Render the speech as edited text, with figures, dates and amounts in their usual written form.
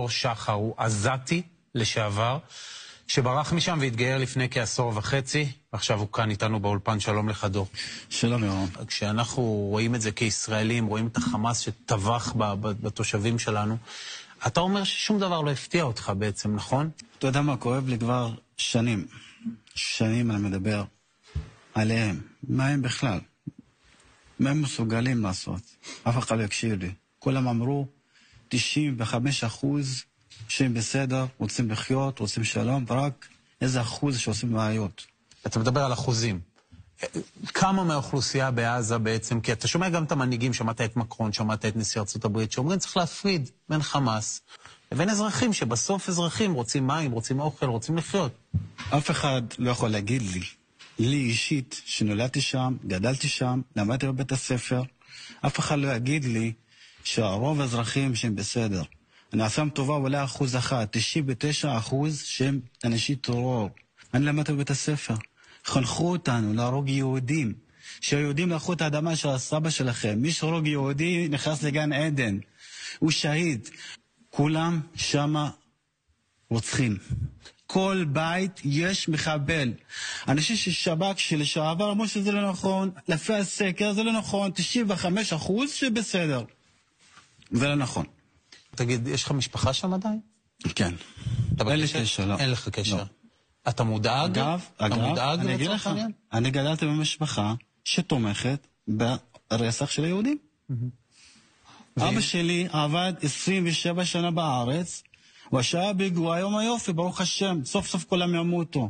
שחר הוא עזתי לשעבר, שברח משם והתגייר לפני כעשור וחצי, ועכשיו הוא כאן איתנו באולפן. שלום לך דור. שלום ירון. כשאנחנו רואים את זה כישראלים, רואים את החמאס שטבח בתושבים שלנו, אתה אומר ששום דבר לא הפתיע אותך בעצם, נכון? אתה יודע מה, כואב לי כבר שנים אני מדבר עליהם. מה הם בכלל? מה הם מסוגלים לעשות? אף אחד לא יקשיב לי. כולם אמרו 95% שהם בסדר, רוצים לחיות, רוצים שלום, ורק איזה אחוז שעושים בעיות. אתה מדבר על אחוזים. כמה מהאוכלוסייה בעזה בעצם, כי אתה שומע גם את המנהיגים, שמעת את מקרון, שמעת את נשיא ארצות הברית, שאומרים צריך להפריד בין חמאס לבין אזרחים, שבסוף אזרחים רוצים מים, רוצים אוכל, רוצים לחיות. אף אחד לא יכול להגיד לי אישית, שנולדתי שם, גדלתי שם, למדתי בבית הספר, אף אחד לא יגיד לי שהרוב האזרחים שהם בסדר. אני אעשם טובה אולי 1%, 99% שהם אנשי טרור. אני למדתי בבית הספר. חנכו אותנו להרוג יהודים. שהיהודים לקחו את האדמה של הסבא שלכם. מי שהרוג יהודי נכנס לגן עדן. הוא שהיד. כולם שמה רוצחים. כל בית יש מחבל. אנשים ששב"כ שלשעבר אמרו שזה לא נכון. לפי הסקר זה לא נכון. 95% שבסדר. זה לא נכון. תגיד, יש לך משפחה שם עדיין? כן. אין לי קשר, לא. אין לך קשר. לא. אתה מודאג? אגב, אני אגיד לך, אני גדלתי במשפחה שתומכת ברצח של היהודים. אבא שלי עבד 27 שנה בארץ, ושעה בגוע יום היופי, ברוך השם, סוף סוף כולם ימותו.